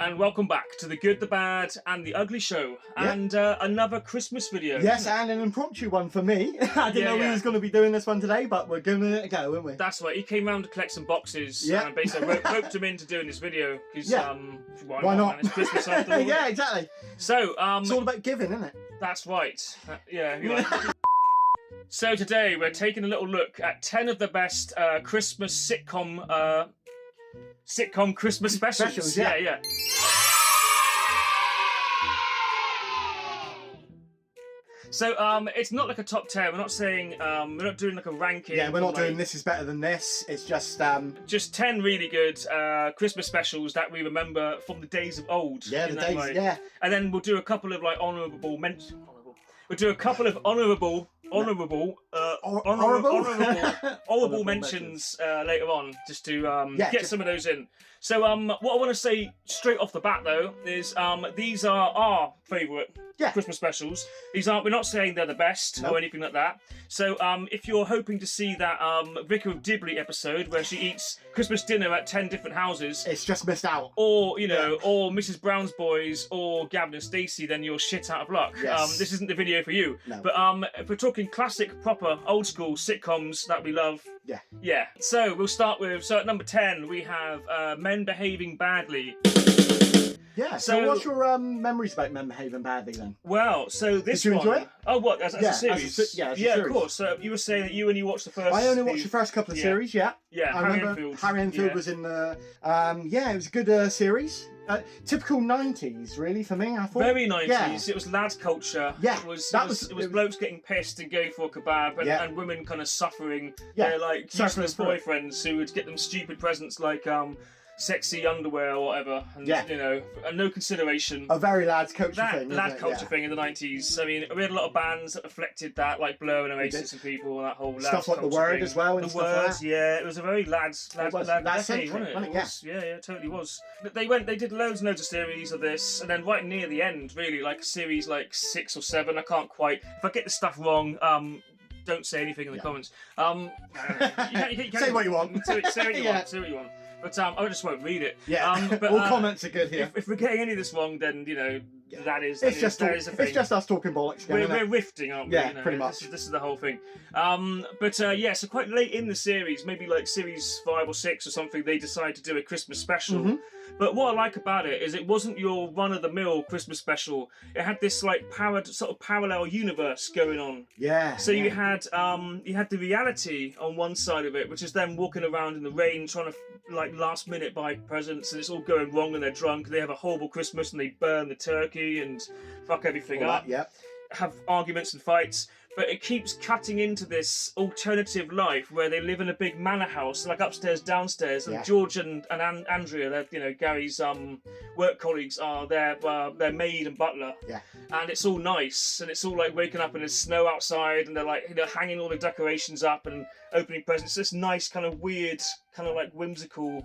and welcome back to the Good, the Bad, and the Ugly Show, and another Christmas video. Yes, and an impromptu one for me. I didn't know we was going to be doing this one today, but we're giving it a go, aren't we? That's right. He came round to collect some boxes, and basically roped him into doing this video because why not? Man? It's Christmas after all. Yeah, exactly. So it's all about giving, isn't it? That's right. You're right. So today we're taking a little look at 10 of the best Christmas sitcom Christmas specials. Yeah. So it's not like a top 10. We're not saying we're not doing like a ranking. Yeah, we're not doing this is better than this. It's just 10 really good Christmas specials that we remember from the days of old. Yeah, the days. Yeah. And then we'll do a couple of like honourable mentions. We'll do a couple of honourable mentions later on, just to get some of those in. So what I want to say straight off the bat though is these are our favourite Christmas specials. We're not saying they're the best or anything like that. So if you're hoping to see that Vicar of Dibley episode where she eats Christmas dinner at 10 different houses, it's just missed out. Or or Mrs. Brown's Boys or Gavin and Stacey, then you're shit out of luck. Yes. This isn't the video for you. No. But if we're talking classic, proper, old school sitcoms that we love. Yeah. So we'll start with, at number 10 we have Men Behaving Badly. Yeah, so what's your memories about Men Behaving Badly then? Well, so this Did you enjoy it? Oh, what, as a series? As a series. Of course. So you were saying that you only watched the first... I only watched the first couple of series, Yeah, I remember Harry Enfield was in the... it was a good series. Typical 90s, really, for me, I thought. Very 90s. Yeah. It was lad culture. Yeah. It was blokes getting pissed and going for a kebab, and women kind of suffering. They're like useless boyfriends who would get them stupid presents like sexy underwear or whatever, and and no consideration. A very lads culture thing. Lad culture thing in the 90s. I mean, we had a lot of bands that reflected that, like Blur and Oasis and people, and that whole stuff like The Word as well. And The Word, it was a very lads decade, wasn't it? Yeah, it totally was. They did loads and loads of series of this, and then right near the end, really, like a series like 6 or 7. I can't quite. If I get the stuff wrong, don't say anything in the comments. You say what you want. Say what you want. But I just won't read it. Yeah, but, all comments are good here. If we're getting any of this wrong, then that is a thing. It's just us talking bollocks. We're riffing, aren't we? Yeah, pretty much. This is the whole thing. So quite late in the series, maybe like series 5 or 6 or something, they decide to do a Christmas special. But what I like about it is it wasn't your run-of-the-mill Christmas special. It had this like sort of parallel universe going on. Yeah. So you had the reality on one side of it, which is them walking around in the rain trying to like last minute buy presents, and it's all going wrong, and they're drunk. They have a horrible Christmas, and they burn the turkey and fuck everything up. Have arguments and fights. But it keeps cutting into this alternative life where they live in a big manor house, like upstairs, downstairs. And George and Andrea, Gary's work colleagues, are their maid and butler. Yeah. And it's all nice, and it's all like waking up and there's snow outside, and they're like hanging all the decorations up and opening presents. It's this nice kind of weird, kind of like whimsical,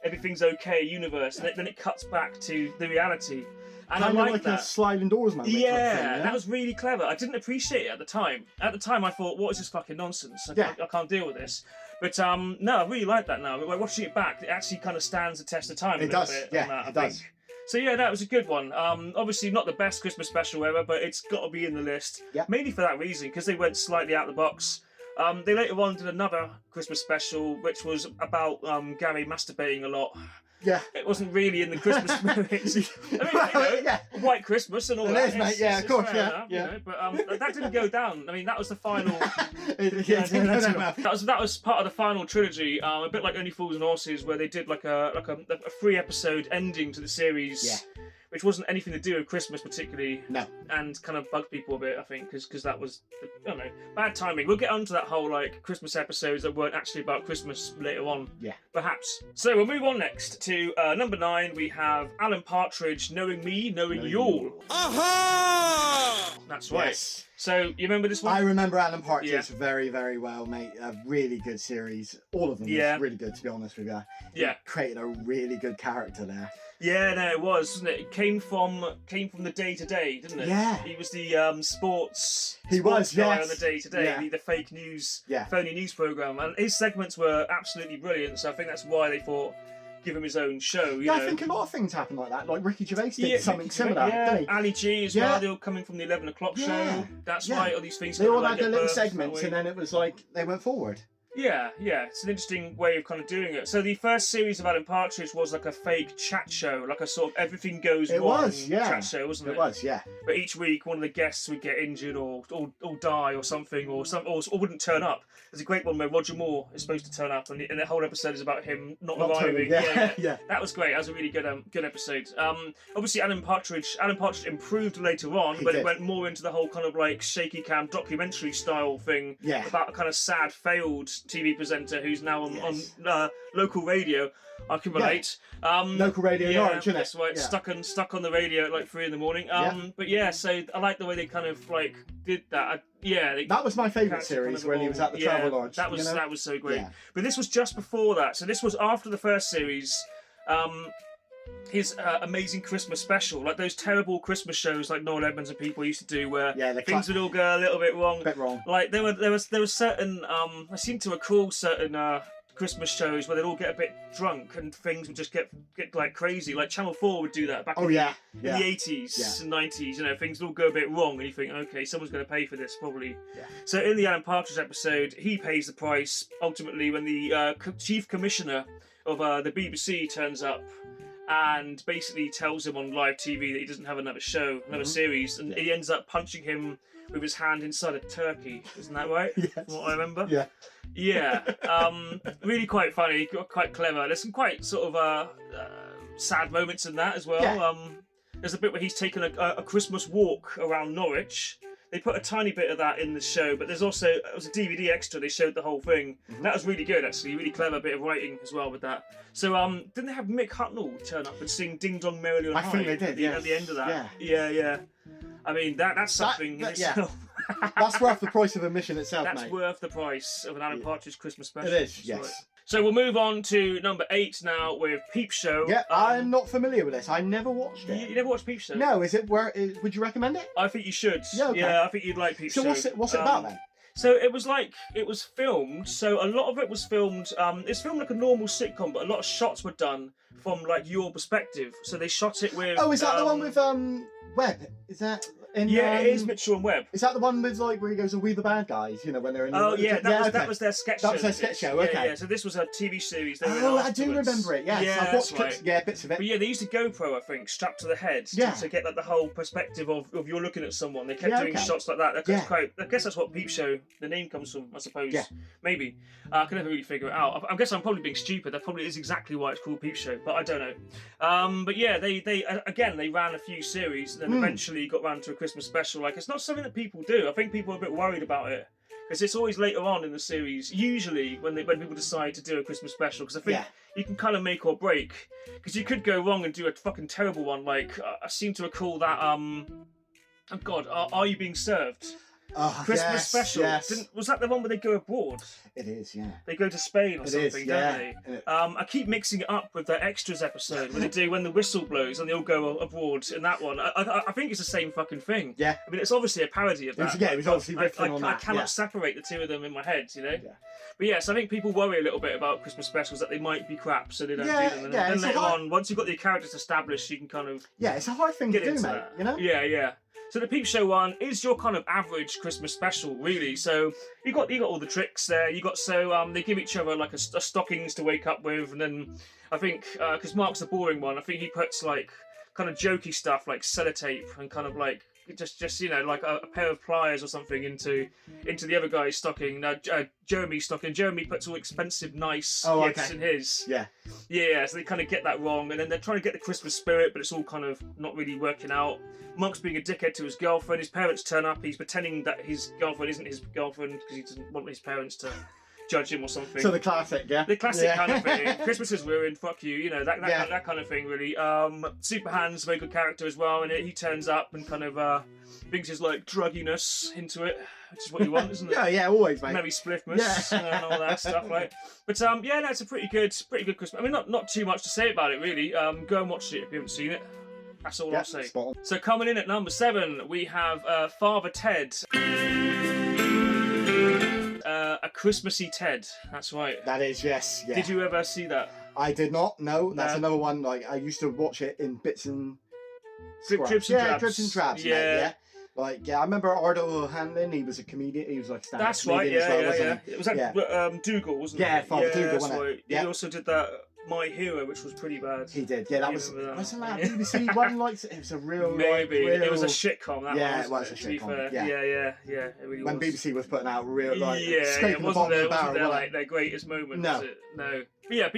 everything's okay universe. And then it cuts back to the reality. And kind I of like that. A sliding doors moment. That was really clever. I didn't appreciate it at the time. At the time, I thought, "What is this fucking nonsense? I can't deal with this." But no, I really like that now. By watching it back, it actually kind of stands the test of time. It does. It does. So that was a good one. Obviously not the best Christmas special ever, but it's got to be in the list. Mainly for that reason, because they went slightly out of the box. They later on did another Christmas special, which was about Gary masturbating a lot. Yeah. It wasn't really in the Christmas spirit. I mean, White Christmas and all that. It is, mate. Yeah, of course. But that didn't go down. I mean, that was the final. That was part of the final trilogy. A bit like Only Fools and Horses, where they did like a 3-episode ending to the series. Yeah. Which wasn't anything to do with Christmas particularly. No. And kind of bugged people a bit, I think, because that was, I don't know, bad timing. We'll get onto that whole like Christmas episodes that weren't actually about Christmas later on. Yeah. Perhaps. So we'll move on next to number 9. We have Alan Partridge, Knowing Me, Knowing Y'all. Aha! That's right. Yes. So you remember this one? I remember Alan Partridge very, very well, mate. A really good series. All of them was really good, to be honest with you. He created a really good character there. Yeah, no, it was, wasn't it? It came from the day to day, didn't it? Yeah. He was the sports guy on the day to day, the fake news, phony news program, and his segments were absolutely brilliant. So I think that's why they thought, give him his own show. You Yeah, know? I think a lot of things happen like that. Like Ricky Gervais did something similar. Yeah, Didn't he? Ali G as well. They all coming from the 11 o'clock show. That's right. All these things. They all had their little segments, and then it was like they went forward. Yeah, it's an interesting way of kind of doing it. So the first series of Alan Partridge was like a fake chat show, like a sort of everything goes wrong chat show, wasn't it? It was, yeah. But each week, one of the guests would get injured or die or something, or wouldn't turn up. There's a great one where Roger Moore is supposed to turn up, and the whole episode is about him not arriving. Yeah. That was great. That was a really good episode. Obviously, Alan Partridge improved later on, but it went more into the whole kind of like shaky cam documentary style thing about a kind of sad failed TV presenter who's now on local radio. I can relate. Local radio Norwich, isn't it? That's right. Stuck on the radio at like 3 a.m. But yeah, so I like the way they kind of like did that. That was my favourite series when he was at the Travel Lodge. That was so great. Yeah. But this was just before that. So this was after the first series. His amazing Christmas special, like those terrible Christmas shows like Noel Edmonds and people used to do, where things would all go a little bit wrong. Like there was certain I seem to recall certain Christmas shows where they'd all get a bit drunk and things would just get like crazy. Like Channel 4 would do that back in the 80s and 90s. You know, things would all go a bit wrong, and you think, okay, someone's going to pay for this probably. Yeah. So in the Alan Partridge episode, he pays the price ultimately when the chief commissioner of the BBC turns up and basically tells him on live TV that he doesn't have another show, another series, and he ends up punching him with his hand inside a turkey. Isn't that right? Yes. From what I remember. Yeah. Yeah. Really quite funny, quite clever. There's some quite sort of sad moments in that as well. Yeah. There's a bit where he's taken a Christmas walk around Norwich. They put a tiny bit of that in the show, but it was a DVD extra. They showed the whole thing. That was really good, actually. Really clever bit of writing as well with that. So, didn't they have Mick Hucknall turn up and sing "Ding Dong Merrily on High"? I think they did. At the end of that. Yeah. I mean, that's something in itself. That's worth the price of admission itself, That's mate. worth the price of an Alan Partridge Christmas special. It is, yes. Right. So we'll move on to number 8 now with Peep Show. Yeah, I'm not familiar with this. I never watched it. You never watched Peep Show? No, would you recommend it? I think you should. Yeah, okay. Yeah, I think you'd like Peep Show. So what's it about then? So it was filmed, so a lot of it was filmed, it's filmed like a normal sitcom, but a lot of shots were done from like your perspective. So they shot it with... Oh, is that the one with Webb? Is that... it is Mitchell and Webb. Is that the one with like where he goes, "We the bad guys"? You know, when they're in. That was their sketch show. That was their sketch show. Okay. Yeah. So this was a TV series. I do remember it. Yes, I've watched clips. Yeah, bits of it. But yeah, they used a GoPro, I think, strapped to the head to get like the whole perspective of you're looking at someone. They kept doing shots like that. I guess that's what Peep Show the name comes from. I suppose. Yeah. Maybe. I can never really figure it out. I guess I'm probably being stupid. That probably is exactly why it's called Peep Show, but I don't know. But yeah, they ran a few series, and then eventually got round to a Christmas special. Like, it's not something that people do. I think people are a bit worried about it because it's always later on in the series. Usually, when people decide to do a Christmas special, because I think you can kind of make or break. Because you could go wrong and do a fucking terrible one. Like I seem to recall that. Oh God, Are You Being Served? Christmas special. Yes. Was that the one where they go abroad? It is, yeah. They go to Spain or something, don't they? I keep mixing it up with the extras episode when the whistle blows and they all go abroad in that one. I think it's the same fucking thing. Yeah. I mean, it's obviously a parody of that. It was obviously riffing on that. I cannot separate the two of them in my head, you know? Yeah. But yes, I think people worry a little bit about Christmas specials that they might be crap, so they don't do them. And then later on, once you've got the characters established, you can kind of it's a hard thing to do, mate. You know? Yeah. So the Peep Show one is your kind of average Christmas special, really. So you got all the tricks there. They give each other like a stockings to wake up with, and then I think because Mark's the boring one, I think he puts like kind of jokey stuff like sellotape and kind of like just like a pair of pliers or something into the other guy's stocking. Jeremy's stocking. Jeremy puts all expensive, nice gifts in his. Yeah. So they kind of get that wrong, and then they're trying to get the Christmas spirit, but it's all kind of not really working out. Monk's being a dickhead to his girlfriend. His parents turn up. He's pretending that his girlfriend isn't his girlfriend because he doesn't want his parents to judge him or something. So the classic, The classic kind of thing. Christmas is ruined. Fuck you. You know that kind of thing, really. Super Hands, very good character as well, and he turns up and kind of brings his like drugginess into it, which is what you want, isn't it? Yeah, always, mate. Merry Spliffmas and all that stuff, right? But it's a pretty good Christmas. I mean, not too much to say about it, really. Go and watch it if you haven't seen it. That's all I'll say. So coming in at number 7, we have Father Ted. A Christmassy Ted. That's right. That is, yes. Yeah. Did you ever see that? I did not. No, that's another one. Like, I used to watch it in bits and drips and drabs. Drips and drabs. Yeah. Mate, yeah. Like, I remember Ardo Hanlon. He was a comedian. He was like stand-up That's right. comedian as well, wasn't It was that Dougal, wasn't it? Yeah, Father Dougal, wasn't it? Right. Yeah. He also did that My Hero, which was pretty bad. He did. Yeah, that wasn't that a BBC one? Like, it was a real it was a sitcom. It was a sitcom. Yeah. It really when was. BBC was putting out real it wasn't their like their greatest moment. No. Was it? No. But yeah,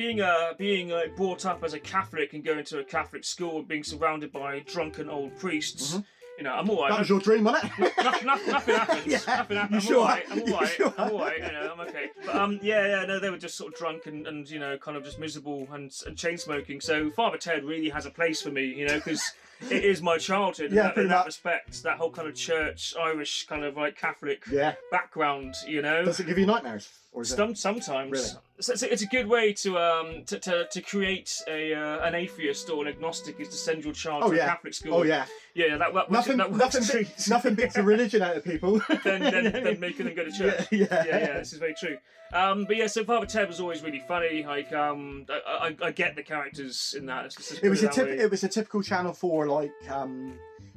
being like brought up as a Catholic and going to a Catholic school and being surrounded by drunken old priests. Mm-hmm. You know, I'm all right. That was your dream, wasn't it? Nothing happens. Yeah. Nothing happens. I'm all right. I'm all right. You know, I'm okay. But no, they were just sort of drunk and you know, kind of just miserable and chain smoking. So Father Ted really has a place for me, you know, because it is my childhood. In that respect, that whole kind of church, Irish kind of like Catholic background, you know. Does it give you nightmares? Or is it... Sometimes. Really? So it's a good way to create an atheist or an agnostic is to send your child to a Catholic school. Oh yeah. Yeah, nothing beats a religion out of people than making them go to church. Yeah, this is very true. But yeah, so Father Ted was always really funny. Like, I get the characters in that. It was a typical Channel 4 like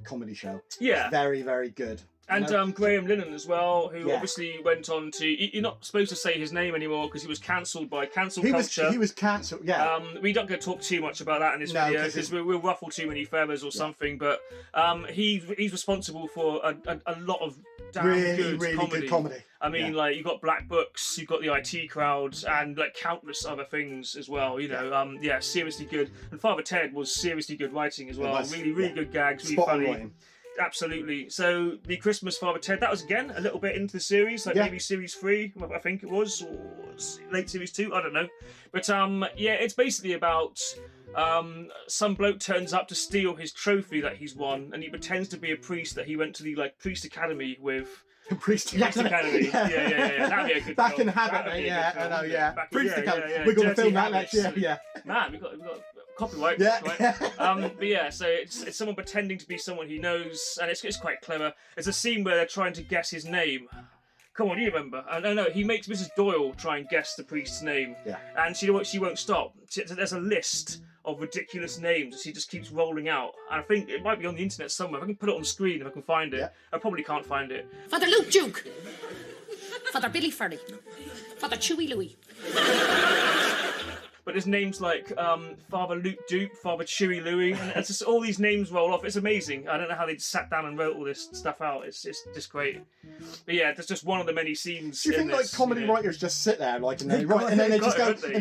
comedy show. Yeah, very, very good. And Graham Linehan as well, who obviously went on to... You're not supposed to say his name anymore because he was cancelled by cancel culture. He was cancelled, yeah. We don't go talk too much about that in this video because we'll ruffle too many feathers or something. But he's responsible for a lot of damn really good comedy. I mean, Yeah. like, you've got Black Books, you've got the IT Crowd, and like countless other things as well. You know, seriously good. And Father Ted was seriously good writing as well. Really good gags, really funny. Writing. Absolutely. So the Christmas Father Ted, that was again a little bit into the series, like maybe series 3, I think it was, or late series 2, I don't know. But it's basically about some bloke turns up to steal his trophy that he's won, and he pretends to be a priest that he went to the like priest academy with. Priest Academy. Yeah. That'd be a good Back film. in Habit, mate. Yeah, I know. Yeah. Priest Academy. Yeah. We're gonna Dirty film that Habits. next year. Yeah. Man, we got copyright. Yeah. Right? But yeah, so it's someone pretending to be someone he knows, and it's quite clever. There's a scene where they're trying to guess his name. Come on, you remember? No, he makes Mrs. Doyle try and guess the priest's name. Yeah. And she won't stop. There's a list of ridiculous names she just keeps rolling out. And I think it might be on the internet somewhere. If I can put it on the screen, if I can find it. Yeah. I probably can't find it. Father Luke Duke. Father Billy Ferry. Father Chewy Louie. But there's names like Father Luke Duke, Father Chewy Louie, and it's just all these names roll off. It's amazing. I don't know how they sat down and wrote all this stuff out. It's just great. But yeah, there's just one of the many scenes. Do you think like comedy writers just sit there like and they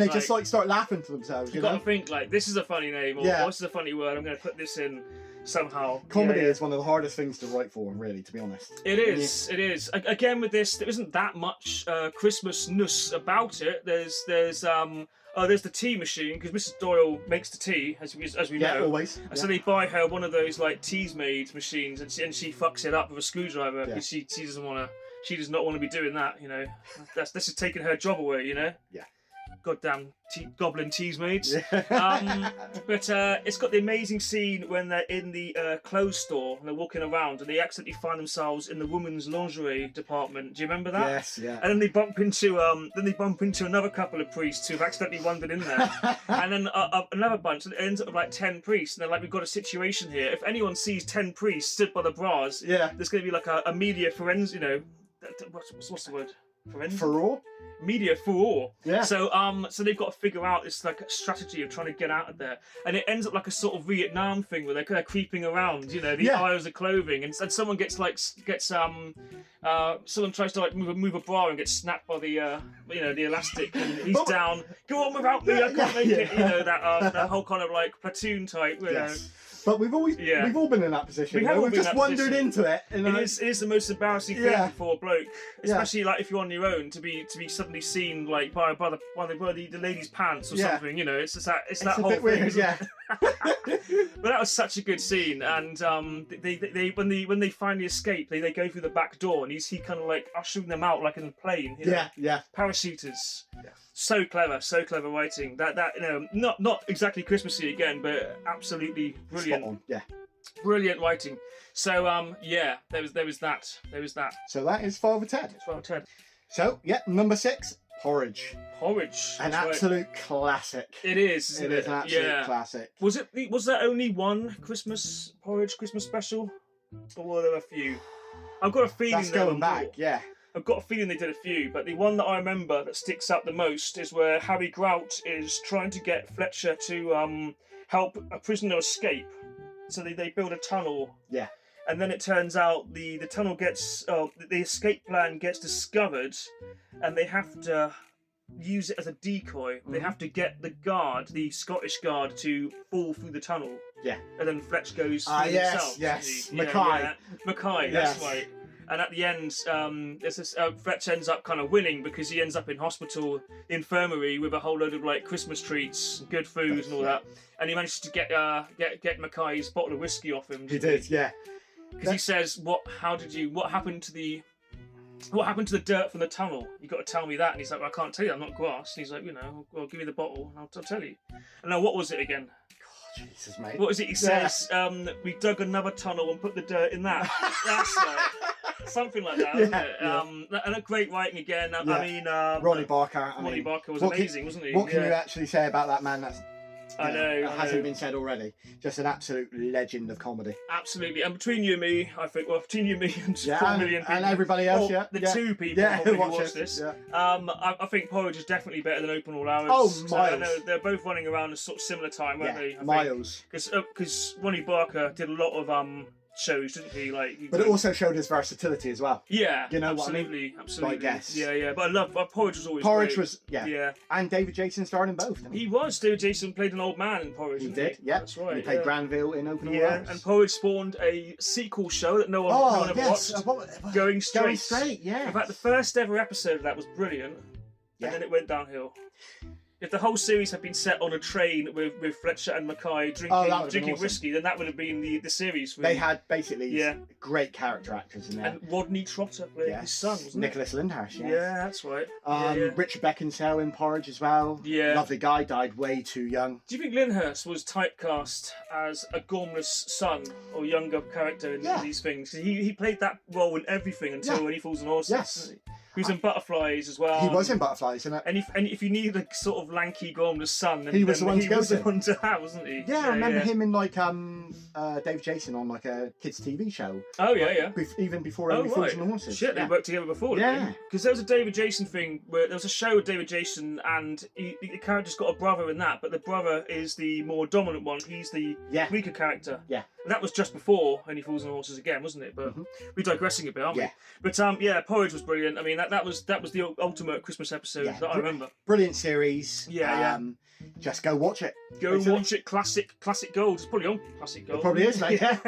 just like start laughing to themselves? You've got to think like this is a funny name or this is a funny word. I'm going to put this in somehow. Comedy is one of the hardest things to write for, really, to be honest. It is. Again, with this, there isn't that much Christmas-ness about it. There's the tea machine because Mrs. Doyle makes the tea, as we know. Yeah, always. So they buy her one of those like Teasmade machines, and she fucks it up with a screwdriver because she doesn't want to. She does not want to be doing that. You know, this is taking her job away. You know. Yeah. Goddamn goblin Teasmades. Yeah. But it's got the amazing scene when they're in the clothes store and they're walking around and they accidentally find themselves in the women's lingerie department. Do you remember that? Yes, yeah. And then they bump into another couple of priests who've accidentally wandered in there, and then another bunch. And it ends up with like 10 priests. And they're like, we've got a situation here. If anyone sees 10 priests stood by the bras, there's going to be like a media forensic. You know, what's the word? Furore? Media furore. Yeah. So they've got to figure out this like strategy of trying to get out of there, and it ends up like a sort of Vietnam thing where they're creeping around, you know, the aisles of clothing, and someone someone tries to like move a bra and gets snapped by the the elastic, and he's down. Go on without me, I can't make it. You know that whole kind of like platoon type. You know. But we've all been in that position. We've just wandered into it. And it is the most embarrassing thing for a bloke, especially like if you're on your own, to be suddenly seen like by the lady's pants or something. You know, it's that whole bit thing. Weird, yeah. But that was such a good scene, and they when they finally escape, they go through the back door, and he kind of like ushering them out like in a plane. You know? Yeah. Parachuters. Yeah. So clever writing. That not exactly Christmassy again, but absolutely brilliant. Spot on. Yeah. Brilliant writing. So there was that. So that is Father Ted. Father Ted. So number 6, Porridge. An absolute classic. It is, isn't it? It is an absolute classic. Was there only one Porridge Christmas special? Or were there a few? I've got a feeling That's going back, yeah. I've got a feeling they did a few, but the one that I remember that sticks out the most is where Harry Grout is trying to get Fletcher to help a prisoner escape. So they build a tunnel. Yeah. And then it turns out the tunnel gets, the escape plan gets discovered, and they have to use it as a decoy. Mm-hmm. They have to get the Scottish guard, to fall through the tunnel. Yeah. And then Fletch goes through himself. Yes, Mackay. Yeah. Mackay, that's right. And at the end, Fletch ends up kind of winning because he ends up in hospital, infirmary, with a whole load of like Christmas treats, good food, and all that. And he manages to get Mackay's bottle of whiskey off him. He did, yeah. Because he says, what happened to the dirt from the tunnel? You got to tell me that. And he's like, well, I can't tell you, I'm not grass. And he's like, well, give me the bottle, and I'll tell you. And now, what was it again? God, Jesus, mate. What was it? He says, we dug another tunnel and put the dirt in that. That's right. Something like that, isn't it? Yeah. And a great writing again. I mean, Ronnie Barker. Ronnie Barker was amazing, wasn't he? What can you actually say about that man? I know. Hasn't been said already. Just an absolute legend of comedy. Absolutely. And between you and me, I think, between you and me and 4 million people. And everybody else, the 2 people who watch this. Yeah. I think Porridge is definitely better than Open All Hours. Oh, so miles. I know they're both running around a sort of similar time, weren't they? Miles. Because Ronnie Barker did a lot of shows, didn't he? But it also showed his versatility as well. Yeah, you know absolutely, what I mean? Absolutely. I guess. Yeah. But I love Porridge was always Porridge great. was and David Jason starred in both. He was. David Jason played an old man in Porridge. He did. Yeah, that's right. He played Granville in Open All Hours. And Porridge spawned a sequel show that no one ever watched. Going Straight. Yeah. In fact, the first ever episode of that was brilliant, and then it went downhill. If the whole series had been set on a train with Fletcher and Mackay drinking awesome. Whiskey, then that would have been the series. They had basically great character actors in there. And Rodney Trotter played his son, wasn't Nicholas Lyndhurst, yes. Yeah, that's right. Richard Beckinsale in Porridge as well. Yeah. Lovely guy, died way too young. Do you think Lyndhurst was typecast as a gormless son or younger character in these things? He played that role in everything until When He Falls on Horses. Yes. He was in Butterflies as well. He was in Butterflies, isn't it? And if you needed a sort of lanky, gormless son, then he was the one to have, wasn't he? Yeah, I remember him in Dave Jason on a kids' TV show. Oh yeah. Even before Only Fools and Horses. Shit, they worked together before. Yeah. Because there was a David Jason thing where there was a show with David Jason, and the character's got a brother in that, but the brother is the more dominant one. He's the weaker character. Yeah. And that was just before Only Fools and Horses again, wasn't it? But we're digressing a bit, aren't we? But Porridge was brilliant. I mean, that was the ultimate Christmas episode that I remember. Brilliant series. Yeah. Just go watch it. Go and watch it. Classic Gold. It's probably on Classic Gold. It probably is, mate. Yeah.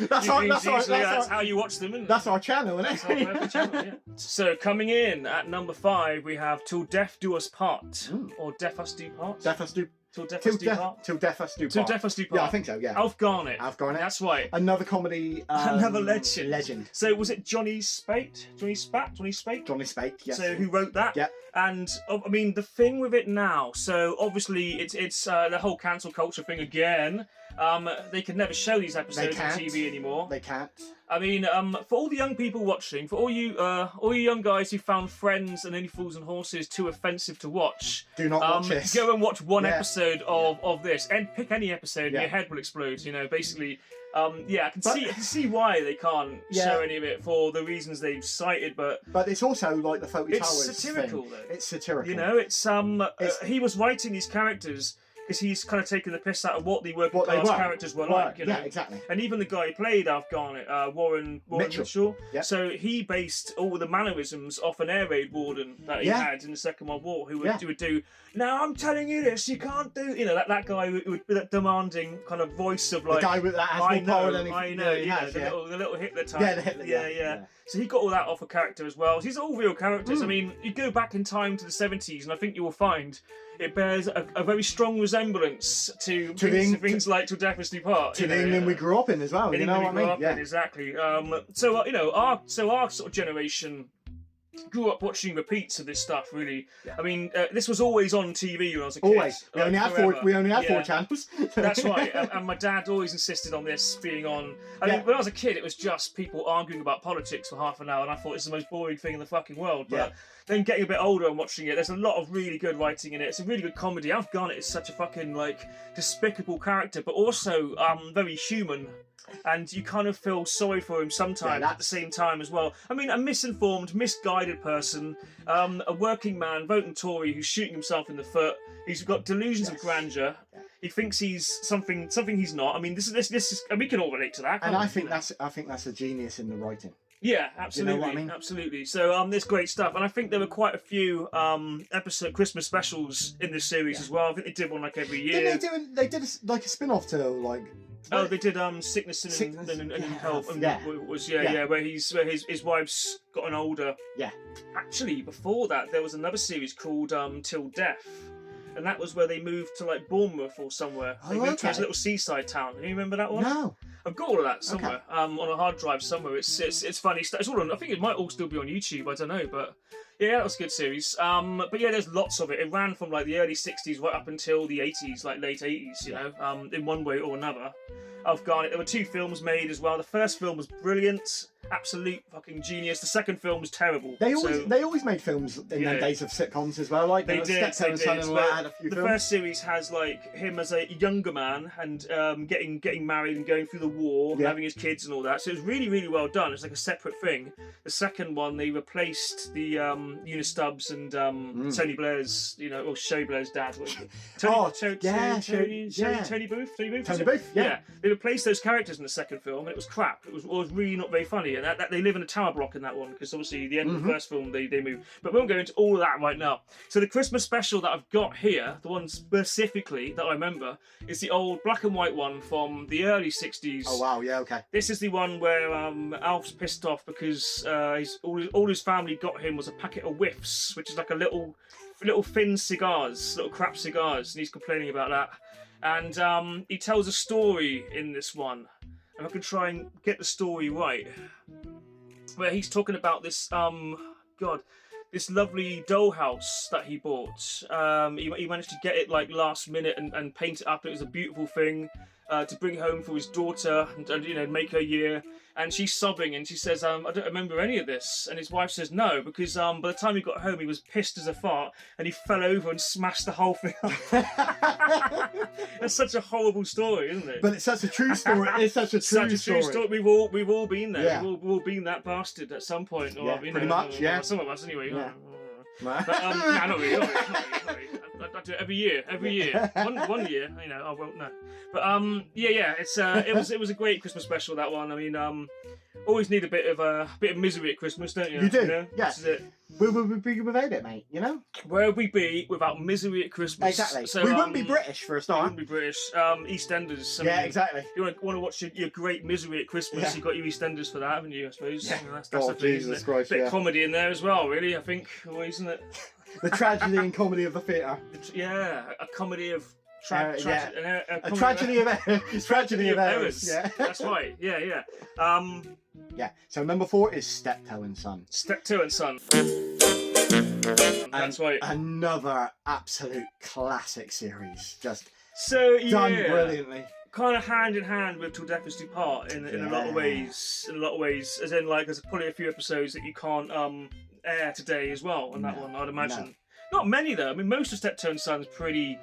That's how you watch them, isn't it? That's our channel, isn't it? That's our perfect channel, yeah. So coming in at number 5, we have Till Death Do Us Part, or Death Us Do Part. Death Us Do. Till Death Us Do Part. Till Death Us Do Part. Till Death Us Do Part. Yeah, I think so. Yeah. Alf Garnett. That's right. Another comedy. Another legend. Legend. So was it Johnny Spate? Johnny Spate. Yes. So who wrote that? Yeah. And I mean, the thing with it now. So obviously, it's the whole cancel culture thing again. They could never show these episodes on TV anymore. They can't. I mean, for all the young people watching, for all you young guys who found Friends and Only Fools and Horses too offensive to watch, do not watch this. Go and watch one episode of this, and pick any episode, and your head will explode. You know, basically. I can see why they can't show any of it for the reasons they've cited, but it's also like the Fawlty Towers. It's satirical, thing. Though. It's satirical. You know, it's he was writing these characters because he's kind of taken the piss out of what the working class characters were like. You know? Yeah, exactly. And even the guy who played Alf Garnett, Warren Mitchell. Yeah. So he based all the mannerisms off an air raid warden that he had in the Second World War, who would do. Now I'm telling you this, you can't do. You know that guy with that demanding kind of voice of like. The guy with that has more power than I know. The little Hitler type. Yeah, the Hitler. Yeah. So he got all that off a character as well. These are all real characters. I mean, you go back in time to the 70s, and I think you will find it bears a very strong resemblance to things like Till Death Us Do Part. To the England we grew up in as well. You know what I mean? Yeah, exactly. So our sort of generation grew up watching repeats of this stuff, really. Yeah. I mean, this was always on TV when I was a kid. Always. We only had four channels. That's right. And my dad always insisted on this being on. I mean, when I was a kid, it was just people arguing about politics for half an hour, and I thought it's the most boring thing in the fucking world. But then getting a bit older and watching it, there's a lot of really good writing in it. It's a really good comedy. Alf Garnett is such a fucking, like, despicable character, but also very human. And you kind of feel sorry for him sometimes at the same time as well. I mean, a misinformed, misguided person, a working man, voting Tory, who's shooting himself in the foot. He's got delusions of grandeur. He thinks he's something he's not. I mean, this is, and we can all relate to that. And I think that's a genius in the writing. Yeah, absolutely, you know what I mean? Absolutely. So there's great stuff, and I think there were quite a few episode Christmas specials in this series as well. I think they did one like every year. They did like a spin-off to like. Oh, they did Sickness and Health. Where his wife's gotten older. Yeah. Actually, before that, there was another series called Till Death. And that was where they moved to like Bournemouth or somewhere. They moved to this little seaside town. Do you remember that one? No. I've got all of that somewhere on a hard drive somewhere. It's funny stuff. It's all on. I think it might all still be on YouTube. I don't know, but yeah, that was a good series. But yeah, there's lots of it. It ran from like the early '60s right up until the '80s, like late '80s. You know, in one way or another. Alf Garnett. There were 2 films made as well. The first film was brilliant, absolute fucking genius. The second film was terrible. They always made films in their days of sitcoms as well. Like Steptoe and Son and all that had a few films. The first series has like him as a younger man and getting married and going through the war, and having his kids and all that. So it was really, really well done. It's like a separate thing. The second one, they replaced the Eunice Stubbs and Tony Blair's, or Sherry Blair's dad. Tony Booth. Tony Booth. Yeah. They replaced those characters in the second film, and it was crap. It was really not very funny, and that they live in a tower block in that one because obviously the end of the first film they move. But we won't go into all of that right now. So the Christmas special that I've got here, the one specifically that I remember, is the old black and white one from the early '60s. Oh wow, yeah, okay. This is the one where Alf's pissed off because all his family got him was a packet of whiffs, which is like a little thin cigars, little crap cigars, and he's complaining about that. And he tells a story in this one, and I can try and get the story right, where he's talking about this this lovely dollhouse that he bought. He managed to get it like last minute and paint it up. It was a beautiful thing to bring home for his daughter and make her year. And she's sobbing and she says, I don't remember any of this. And his wife says no, because by the time he got home, he was pissed as a fart and he fell over and smashed the whole thing up. That's such a horrible story, isn't it? But it's such a true story. It's such a true story. We've all been there. Yeah. We've all been that bastard at some point. Or, pretty much, yeah. Some of us anyway. Yeah. But, not really. I do it every year. One year, I won't know. But it was a great Christmas special, that one. I mean, always need a bit of misery at Christmas, don't you? You do. Yeah. This is it. Where would we be without it, mate? Where would we be without misery at Christmas? Exactly. So, we wouldn't be British for a start. We wouldn't be British. EastEnders. Exactly. If you want to watch your great misery at Christmas, you've got your EastEnders for that, haven't you? I suppose. Yeah. That's the thing, Jesus Christ, bit of comedy in there as well, really. I think, isn't it? The tragedy and comedy of the theatre. Yeah, a comedy of a tragedy of errors. Yeah, that's right. Yeah. Yeah. So number 4 is Steptoe and Son. Steptoe and Son. That's right. Another absolute classic series. Just done brilliantly. Kind of hand in hand with Till Death Us Do Part in a lot of ways. As in, like, there's probably a few episodes that you can't air today as well on that one, I'd imagine. No. Not many though. I mean, most of Steptoe and Son's pretty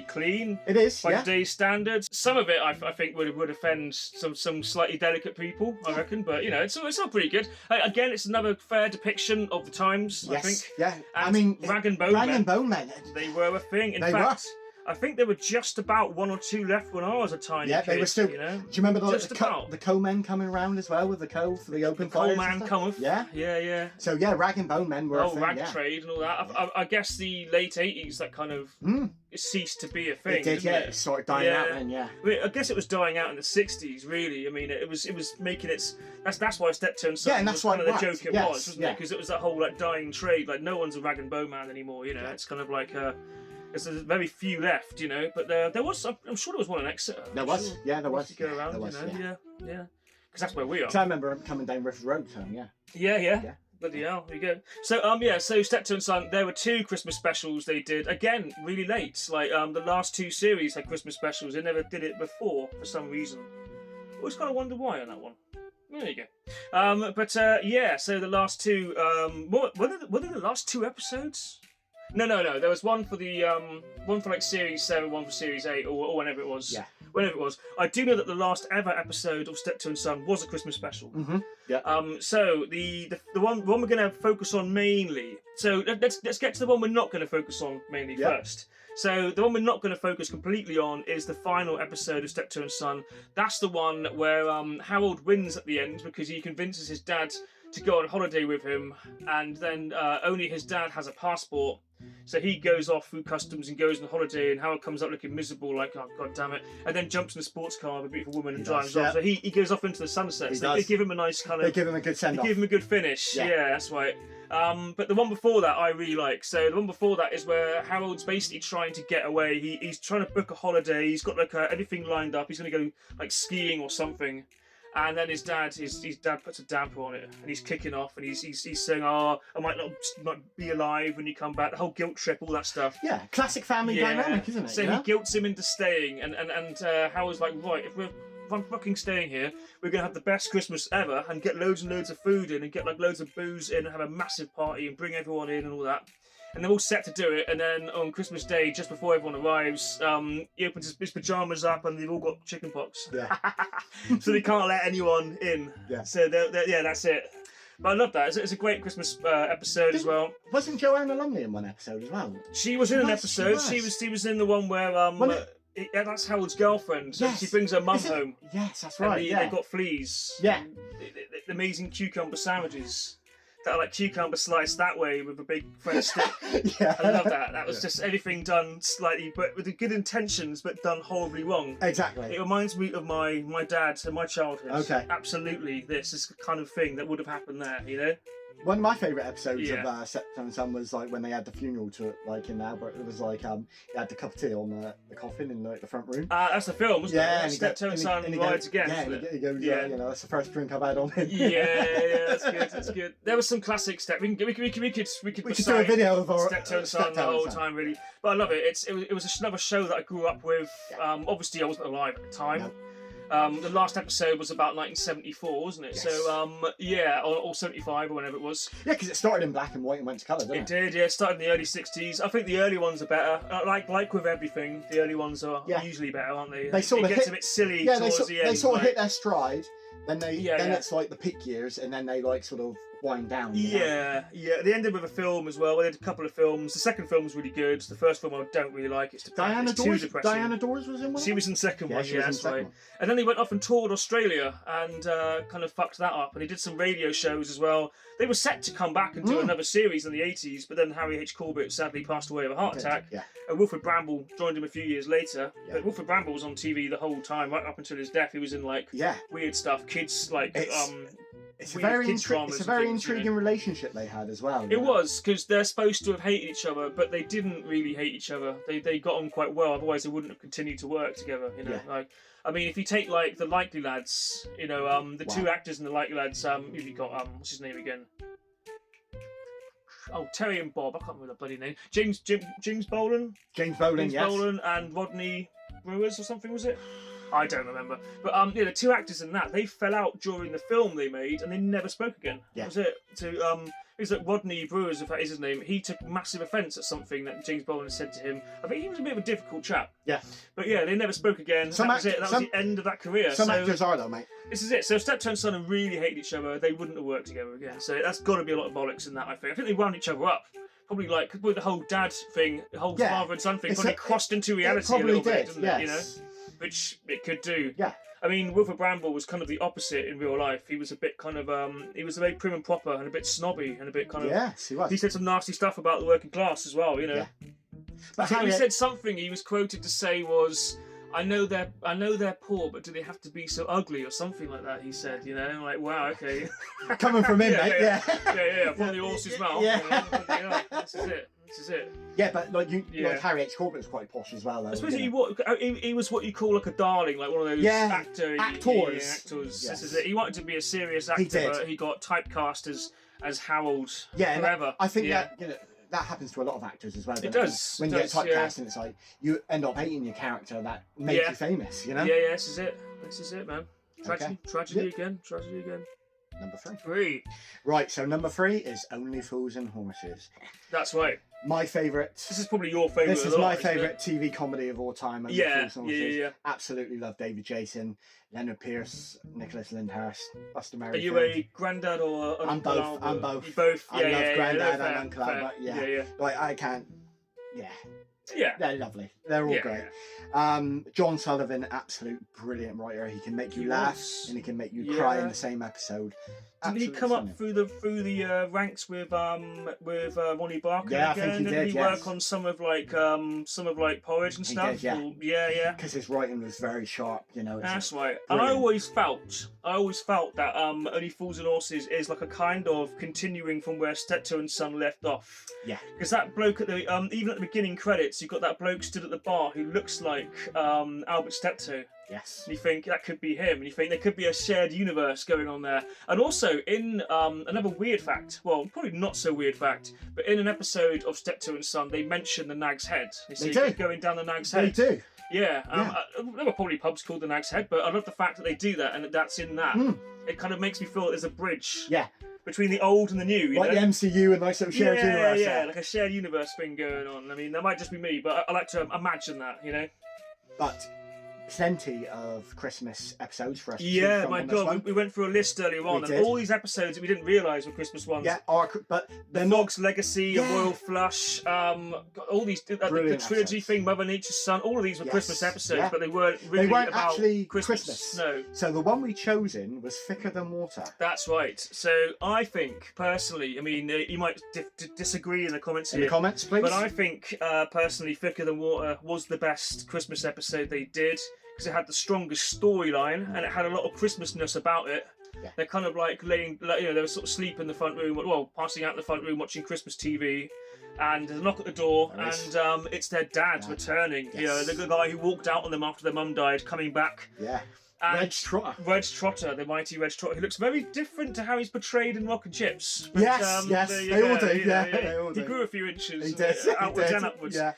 clean. It is, by today's standards. Some of it, I think, would offend some slightly delicate people, I reckon. But it's all pretty good. Again, it's another fair depiction of the times. Yes, I think. Yeah. And I mean, Rag and Bone Men. They were a thing. In fact, I think there were just about 1 or 2 left when I was a tiny kid. Yeah, they were still. Do you remember the co-men coming around as well with the coal for the open fires? Coal-man coming. Yeah. So Rag and Bone Men were a thing. Rag trade and all that. I guess the late 80s that kind of ceased to be a thing. It did, yeah. It started dying out then, yeah. I mean, I guess it was dying out in the 60s, really. I mean, it was making its. That's why Steptoe and Son and that's was kind of the joke was, wasn't it? Because it was that whole dying trade. Like no one's a Rag and Bone Man anymore. It's kind of like. There's very few left, but there was. I'm sure there was one in Exeter. There was. There was. To go around, there was, yeah. Because that's where we are. Because I remember coming down Riff Road, so yeah. Yeah. Bloody hell, there you go. So Steptoe and Son, there were 2 Christmas specials they did, again, really late. Like, the last 2 series had Christmas specials, they never did it before, for some reason. I always kind of wonder why on that one. There you go. So the last 2, were they the last 2 episodes? No. There was one for the one for like Series 7, one for Series 8, or whenever it was. Yeah. Whenever it was. I do know that the last ever episode of Steptoe and Son was a Christmas special. Mm-hmm. Yeah. So the one we're going to focus on mainly. So let's get to the one we're not going to focus on mainly first. So the one we're not going to focus completely on is the final episode of Steptoe and Son. That's the one where Harold wins at the end because he convinces his dad to go on holiday with him, and then only his dad has a passport. So he goes off through customs and goes on holiday, and Howard comes up looking miserable, like, oh, god damn it, and then jumps in a sports car with a beautiful woman and drives off. So he goes off into the sunset. So they give him a nice kind of... They give him a good send-off. They give him a good finish. Yeah, that's right. But the one before that I really like. So the one before that is where Harold's basically trying to get away. He's trying to book a holiday. He's got like everything lined up. He's going to go like skiing or something. And then his dad puts a damper on it, and he's kicking off, and he's saying, "Oh, I might not be alive when you come back." The whole guilt trip, all that stuff. Yeah, classic family dynamic, isn't it? So he guilts him into staying, and Howard's like, right, if I'm fucking staying here, we're gonna have the best Christmas ever, and get loads and loads of food in, and get like loads of booze in, and have a massive party, and bring everyone in, and all that. And they're all set to do it, and then on Christmas Day, just before everyone arrives, he opens his pyjamas up, and they've all got chickenpox. Yeah. So they can't let anyone in. Yeah. So that's it. But I love that. It's a great Christmas episode as well. Wasn't Joanna Lumley in one episode as well? She was in an episode. She was in the one where that's Howard's girlfriend. So she brings her mum home. Yes, that's right. And they've got fleas. Yeah. The amazing cucumber sandwiches that are like cucumber sliced that way with a big French stick. Yeah. I love that. That was just everything done slightly, but with the good intentions, but done horribly wrong. Exactly. It reminds me of my dad and my childhood. Okay. Absolutely, this is the kind of thing that would have happened there, you know? One of my favourite episodes of Steptoe and Son was like when they had the funeral to it, like in Albert. It was like he had the cup of tea on the coffin in the front room. That's the film, wasn't it? Yeah, Steptoe and Son rides again. Yeah, he goes, you know, that's the first drink I've had on him. Yeah, that's good. There was some classic step. We could do a video of our Steptoe and Son the whole time, really. But I love it. It was another show that I grew up with. Obviously, I wasn't alive at the time. No. The last episode was about 1974, wasn't it? Yes. So, or 75 or whenever it was. Yeah, because it started in black and white and went to colour, didn't it? It did, yeah. It started in the early 60s. I think the early ones are better. Like with everything, the early ones are usually better, aren't they? They sort of gets a bit silly towards the end. They sort of hit their stride. Then it's like the peak years, and then they like sort of wind down. Yeah. They ended with a film as well. They had a couple of films. The second film was really good. The first film I don't really like. It's too depressing. Diana Dors was in one. She was in the second one. Yeah, that's right. And then they went off and toured Australia and kind of fucked that up. And they did some radio shows as well. They were set to come back and do another series in the 80s, but then Harry H. Corbett sadly passed away of a heart attack. Yeah. And Wilfred Bramble joined him a few years later. Yeah. But Wilfred Bramble was on TV the whole time, right up until his death. He was in like weird stuff, kids like. It's a very intriguing relationship they had as well. It was, because they're supposed to have hated each other, but they didn't really hate each other. They got on quite well, otherwise they wouldn't have continued to work together. You know, I mean, if you take like the Likely Lads, you know, the two actors in the Likely Lads, who you got? What's his name again? Oh, Terry and Bob. I can't remember the bloody name. James Bolan. James Bolan and Rodney Brewers or something, was it? I don't remember. But the two actors in that, they fell out during the film they made and they never spoke again. Yeah. That was it. So it was like Rodney Brewers, if that is his name. He took massive offence at something that James Bolan said to him. I think he was a bit of a difficult chap. Yeah. But yeah, they never spoke again. That was it. That was the end of that career. Some actors are though, mate. This is it. So if Steptoe and Son really hated each other, they wouldn't have worked together again. So that's got to be a lot of bollocks in that, I think. I think they wound each other up. Probably like with the whole dad thing, the whole father and son thing, probably crossed into reality a little bit, didn't it? You know? Which it could do. Yeah. I mean, Wilfred Bramble was kind of the opposite in real life. He was a bit kind of, he was very prim and proper and a bit snobby and a bit kind of... Yes, he was. He said some nasty stuff about the working class as well, you know. Yeah. But he said something he was quoted to say was, I know they're poor, but do they have to be so ugly or something like that, he said, you know. I'm like, wow, okay. Coming from him, mate, yeah. From the horse's mouth. Yeah. You know, this is it. Yeah, but like Harry H. Corbett was quite posh as well, though. I suppose he was what you call like a darling, like one of those actors. Yeah, actors. Yes. This is it. He wanted to be a serious actor, but he got typecast as Harold Yeah, forever. I think that that happens to a lot of actors as well. It does. When you get typecast, and it's like you end up hating your character that makes you famous. You know. Yeah, this is it. This is it, man. Tragedy again. Number 3. 3. Right, so number 3 is Only Fools and Horses. That's right. My favourite. This is probably your favourite. This is my favourite TV comedy of all time. Only Fools and Horses. Yeah. Absolutely love David Jason, Leonard Pierce, Nicholas Lyndhurst, Buster Merryfield. Are you a granddad or Uncle Albert? I'm both. You both. I love Granddad and Uncle Albert. Yeah. Like I can't. Yeah, they're lovely. They're all great. John Sullivan, absolute brilliant writer. He can make you laugh and he can make you cry in the same episode. Didn't he come up through the ranks with Ronnie Barker? Yeah, I think he did. Didn't he work on some of like Porridge and stuff? He did, yeah. Because his writing was very sharp, you know. That's right. And I always felt that Only Fools and Horses is like a kind of continuing from where Steptoe and Son left off. Yeah. Because that bloke at the even at the beginning credits, you've got that bloke stood at the bar who looks like Albert Steptoe. Yes. And you think that could be him, and you think there could be a shared universe going on there. And also, in another weird fact, well, probably not so weird fact, but in an episode of Steptoe and Son, they mention the Nag's Head. They do. Going down the Nag's Head. They do. Yeah. There were probably pubs called the Nag's Head, but I love the fact that they do that, and that's in that. It kind of makes me feel there's a bridge. Yeah. Between the old and the new, like the MCU and like some shared universe. Yeah, like a shared universe thing going on. I mean, that might just be me, but I like to imagine that, you know. But plenty of Christmas episodes for us to choose from my God, we went through a list earlier on, and all these episodes that we didn't realise were Christmas ones. Yeah, but the Fog's Legacy, A Royal Flush, all these, the trilogy thing, Mother Nature's Son, all of these were Christmas episodes, but they weren't really about actually Christmas. No. So the one we chosen was Thicker Than Water. That's right. So I think, personally, I mean, you might disagree in the comments here. In the comments, please. But I think, personally, Thicker Than Water was the best Christmas episode they did. Because it had the strongest storyline and it had a lot of Christmasness about it. Yeah. They're kind of like laying, they were sort of sleep in the front room, passing out in the front room watching Christmas TV, and there's a knock at the door, and it's their dad returning. Yes. The guy who walked out on them after their mum died, coming back. Yeah. Reg Trotter, the mighty Reg Trotter, who looks very different to how he's portrayed in Rock and Chips. But, yes, they all do. They all do. He grew a few inches he did. outwards and upwards. Yeah.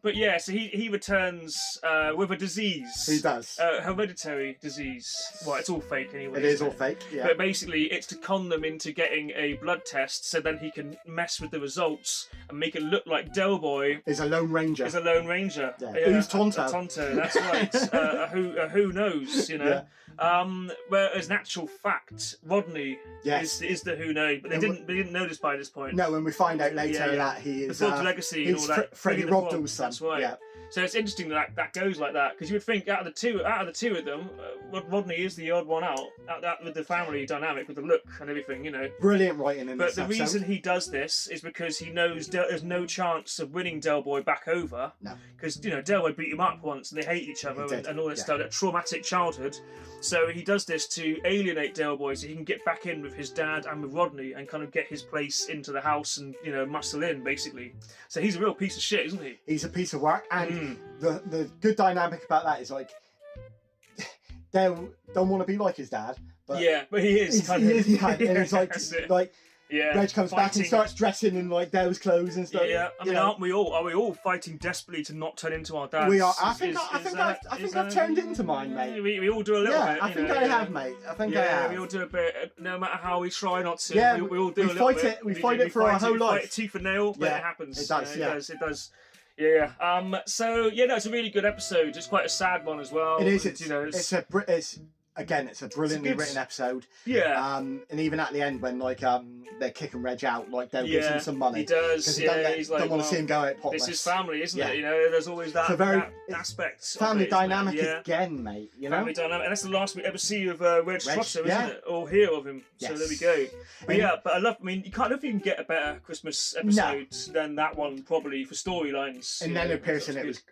But yeah, so he returns with a disease. He does. Hereditary disease. Well, it's all fake anyway. It is all fake, yeah. But basically, it's to con them into getting a blood test so then he can mess with the results and make it look like Del Boy is a Lone Ranger. Yeah. Who's Tonto? Tonto, that's right. Who knows, you know? Yeah. Whereas in actual fact, Rodney is the Who Know, but they didn't know this by this point. No, when we find out later that he is the Fog's Legacy and all that. Freddie Rogdale's son. That's right. Yeah. So it's interesting that goes like that, because you would think out of the two of them, Rodney is the odd one out with the family dynamic, with the look and everything, you know. Brilliant writing in this episode. But the reason he does this is because he knows there's no chance of winning Del Boy back over. No. Because Del Boy beat him up once and they hate each other and all this stuff, that traumatic childhood. So he does this to alienate Del Boy so he can get back in with his dad and with Rodney and kind of get his place into the house and muscle in, basically. So he's a real piece of shit, isn't he? He's a piece of work, and the good dynamic about that is like Del don't want to be like his dad, but but he is. And he's like. Yeah, Reg comes back and starts dressing in like Del's clothes and stuff. Yeah, I mean, aren't we all? Are we all fighting desperately to not turn into our dads? We are. I think I've turned into mine, mate. We all do a little bit. I think I have, mate. I think I have. We all do a bit. No matter how we try not to. Yeah, we all do a little bit. We fight it for our whole life. We fight it tooth and nail, but it happens. It does. It does. Yeah. So it's a really good episode. It's quite a sad one as well. It is. It's a brilliantly written episode. Yeah. And even at the end when they're kicking Reg out, like they'll give him some money. He does. He's like, don't want to see him go out potless. This is family, isn't it? There's always that aspect. Family dynamic again, mate. Family dynamic, and that's the last we ever see of Reg Trotter, isn't it? Or hear of him. Yes. So there we go. But I love. I mean, you can't know if you can get a better Christmas episode than that one, probably for storylines. And Leonard Pierce in it was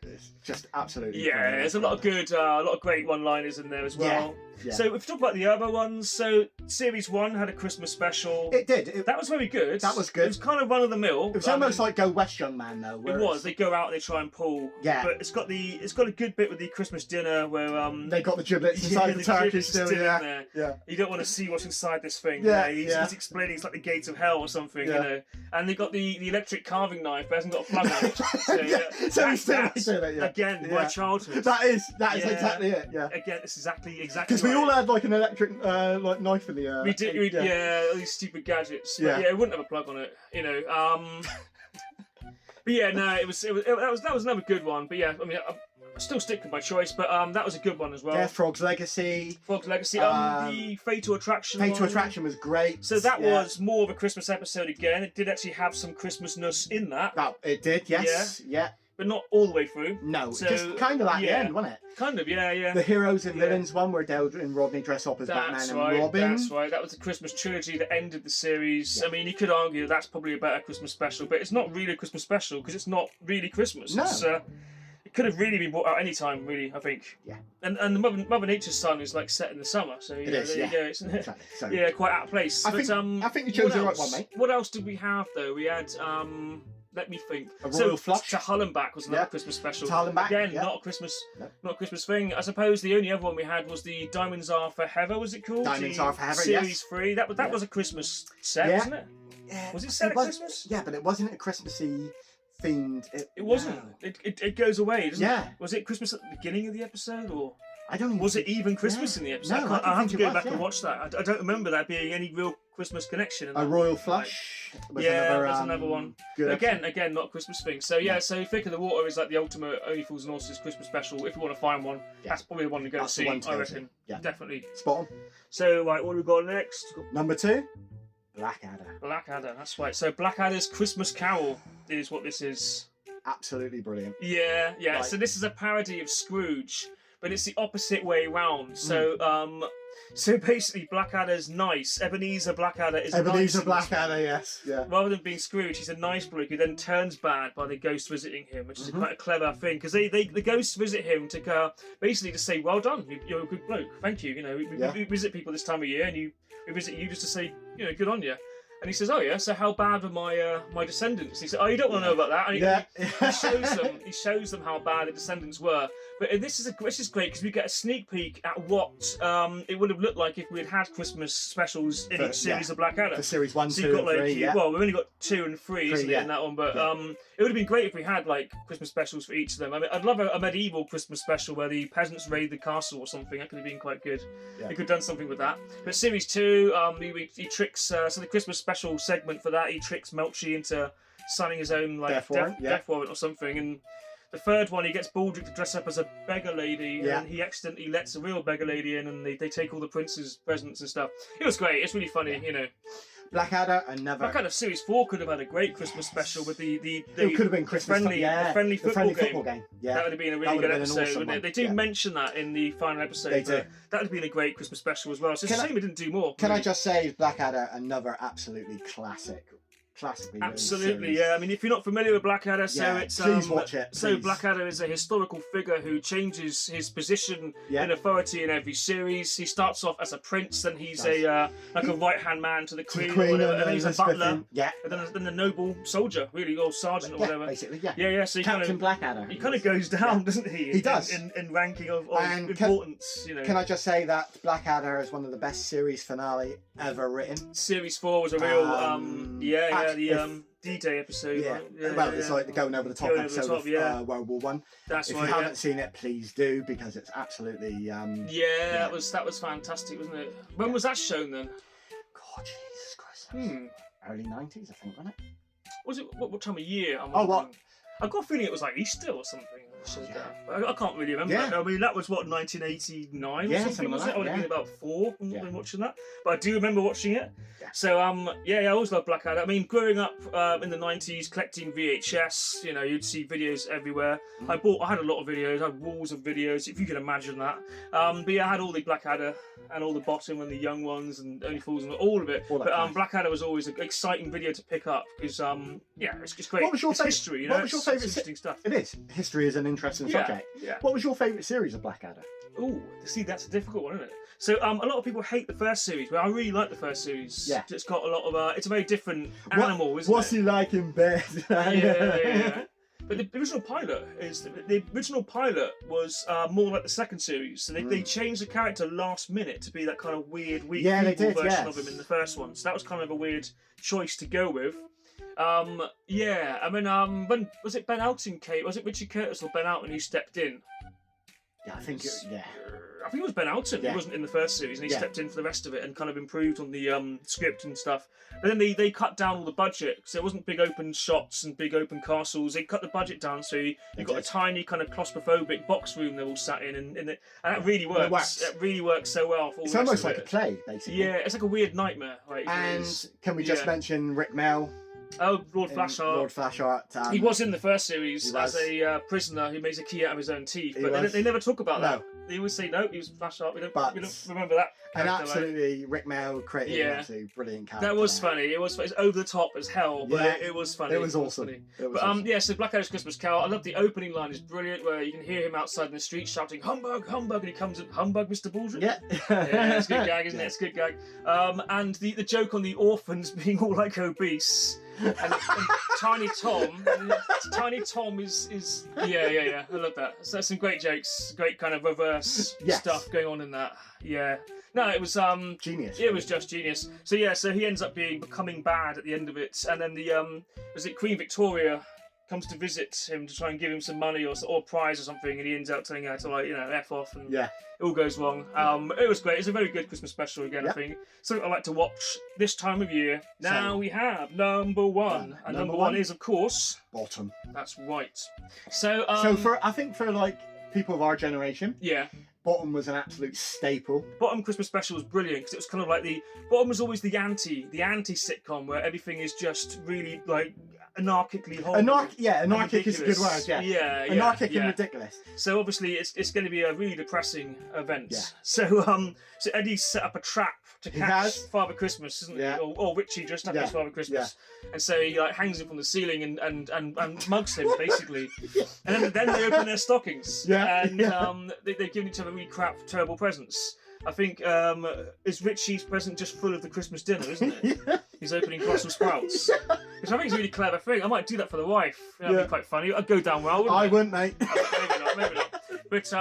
just absolutely. Yeah, there's a lot of good, a lot of great one-liners in there as well. Yeah. So if we talk about the other ones, so Series 1 had a Christmas special. It did. That was very good. That was good. It was kind of run of the mill. It was almost like Go West, Young Man, though. It was. They go out, they try and pull. Yeah. But it's got a good bit with the Christmas dinner where they got the giblets inside the turkey still. Yeah. Yeah. You don't want to see what's inside this thing. Yeah. He's explaining it's like the gates of hell or something. You know. And they got the electric carving knife, but it hasn't got a plug on it. So again, my childhood. That is exactly it. Yeah. Again, it's exactly. Because we all had like an electric like knife in the. We did. All these stupid gadgets. But, it wouldn't have a plug on it. You know. But yeah, no, that was another good one. But yeah, I mean, I still stick with my choice. But that was a good one as well. Yeah, Frog's Legacy. The Fatal Attraction. Fatal Attraction was great. So that was more of a Christmas episode again. It did actually have some Christmasness in that. It did. Yes. Yeah. But not all the way through. No, so, just kind of at the end, wasn't it? Kind of, yeah. The Heroes and Villains one where Dale and Rodney dress up as Batman and Robin. That's right. That was the Christmas trilogy that ended the series. Yeah. I mean, you could argue that's probably a better Christmas special, but it's not really a Christmas special because it's not really Christmas. No. It could have really been brought out any time, really, I think. Yeah. And the Mother Nature's Son is like set in the summer, so it is, there you go. It's, exactly. Quite out of place. I think you chose the right one, mate. What else did we have though? We had let me think. A Royal Flush. To Hullenbach was another Christmas special. Hullenbach, again, not a Christmas thing. I suppose the only other one we had was the Diamonds Are Forever. Was it called? Diamonds Are Forever. Series 3. That was a Christmas set, wasn't it? Yeah. Was it set at Christmas? Yeah, but it wasn't a Christmassy themed. It wasn't. No. It goes away, doesn't it? Yeah. Was it Christmas at the beginning of the episode or? I don't. Was it even Christmas in the episode? No, I have to go back and watch that. I don't remember there being any real Christmas connection. In a Royal Flush. Was another one. Again, not a Christmas thing. So so Thick of the Water is like the ultimate Only Fools and Horses Christmas special. If you want to find one, that's probably the one to go see. I reckon. Yeah, definitely. Spot on. So what do we got next? Number 2, Blackadder. Blackadder. That's right. So Blackadder's Christmas Carol is what this is. Absolutely brilliant. Yeah. Right. So this is a parody of Scrooge. But it's the opposite way round. So, so basically, Blackadder's nice. Ebenezer Blackadder is Ebenezer nice. Blackadder, yes, yeah. Rather than being Scrooge, he's a nice bloke who then turns bad by the ghost visiting him, which is quite a clever thing. Because the ghosts visit him to basically to say, "Well done, you're a good bloke. Thank you." You know, we visit people this time of year, and we visit you just to say, good on you. And he says, "Oh yeah, so how bad were my descendants?" He said, "Oh, you don't want to know about that." And he shows them how bad the descendants were. But this is great because we get a sneak peek at what it would have looked like if we had Christmas specials in each series of Blackadder. For series 1, so 2, and 3. Well, we've only got 2 and 3, isn't it, in that one? But it would have been great if we had like Christmas specials for each of them. I mean, I'd love a medieval Christmas special where the peasants raid the castle or something. That could have been quite good. Yeah. They could have done something with that. But series 2, he tricks. So the Christmas special segment for that, he tricks Melchi into signing his own death warrant or something. And the third one, he gets Baldric to dress up as a beggar lady, and he accidentally lets a real beggar lady in, and they take all the prince's presents and stuff. It was great. It's really funny, Blackadder Series 4 could have had a great Christmas special with the it could have been Christmas friendly football game. Yeah, that would have been a really good episode, wouldn't it? They do mention that in the final episode. They do. That would have been a great Christmas special as well. So it's a shame we didn't do more. Can I just say, Blackadder, another absolutely classically absolutely, yeah. I mean, if you're not familiar with Blackadder, please watch it. So Blackadder is a historical figure who changes his position in authority in every series. He starts off as a prince, then he's a right-hand man to the Queen, or whatever, and then he's a butler, and then a noble soldier, really, or sergeant or whatever. Basically, So Captain Blackadder. He kind of goes down, doesn't he? He does in ranking of importance. Can I just say that Blackadder is one of the best series finale ever written? Series 4 was a real the D-Day episode. Yeah. Right? It's like the going over the top episode of World War One. That's if you haven't seen it, please do, because it's absolutely. That was fantastic, wasn't it? When was that shown then? God, Jesus Christ. Early 90s, I think, wasn't it? Was it what time of year? I've got a feeling it was like Easter or something. I can't really remember. I mean, that was what, 1989 or something, was it? I would have been about 4 when watching that. But I do remember watching it. So, I always loved Blackadder. I mean, growing up in the 90s, collecting VHS, you'd see videos everywhere. I had a lot of videos. I had walls of videos, if you can imagine that. But I had all the Blackadder and all the Bottom and the Young Ones and Only Fools and all of it. But Blackadder was always an exciting video to pick up because, it's just great. What was your history, What was your favourite? Interesting stuff. It is. History is an interesting subject. Yeah. What was your favourite series of Blackadder? Oh, see, that's a difficult one, isn't it? So a lot of people hate the first series, but I really like the first series. Yeah. It's got a lot of it's a very different animal, isn't what's it? he like in bed? yeah. But the original pilot was more like the second series. So they changed the character last minute to be that kind of weird, weak version of him in the first one. So that was kind of a weird choice to go with. I mean, when was it Ben Elton came? Was it Richard Curtis or Ben Elton who stepped in? Yeah, I think I think it was Ben Elton. Yeah. He wasn't in the first series, and he stepped in for the rest of it and kind of improved on the script and stuff. But then they cut down all the budget, so it wasn't big open shots and big open castles. They cut the budget down, so you got a tiny kind of claustrophobic box room they're all sat in, and that really works. It really works so well. For all it's almost like a play, basically. Yeah, it's like a weird nightmare. Right? And can we just mention Rick Mell? Oh, Lord Flashheart. Lord Flashheart. He was in the first series as a prisoner who makes a key out of his own teeth, but they never talk about that. They always say no, he was Flashheart. We don't remember that. And absolutely, Rick Mell created an absolutely brilliant character. That was funny. It was over the top as hell, but it was funny. It was awesome. So Blackadder's Christmas Carol. I love the opening line. It's brilliant, where you can hear him outside in the street shouting "Humbug, humbug," and he comes in, "Humbug, Mr. Baldwin." Yeah, it's a good gag, isn't it? It's a good gag. And the joke on the orphans being all like obese. And Tiny Tom is I love that. So that's some great jokes, great kind of reverse stuff going on in that. Yeah. No, it was genius. It was just genius. So he ends up becoming bad at the end of it, and then was it Queen Victoria comes to visit him to try and give him some money or a prize or something, and he ends up telling her to F off, and it all goes wrong. It was great. It's a very good Christmas special again, I think. Something I like to watch this time of year. Now we have number one. And number one is, of course... Bottom. That's right. So I think for like people of our generation... Yeah. Bottom was an absolute staple. Bottom Christmas special was brilliant because it was kind of like Bottom was always the anti sitcom where everything is just really like anarchically horrible. Anarchic is a good word. Yeah, anarchic and ridiculous. So obviously it's going to be a really depressing event. Yeah. So Eddie's set up a trap to catch Father Christmas, isn't he? Or Richie dressed up as Father Christmas. Yeah. And so he like hangs him from the ceiling and mugs him basically. And then they open their stockings. And they've given each other really crap, terrible presents. I think is Richie's present just full of the Christmas dinner, isn't it? He's opening Brussels sprouts, which I think is a really clever thing. I might do that for the wife. That'd be quite funny. I'd go down well, wouldn't I wouldn't, mate. Maybe not. But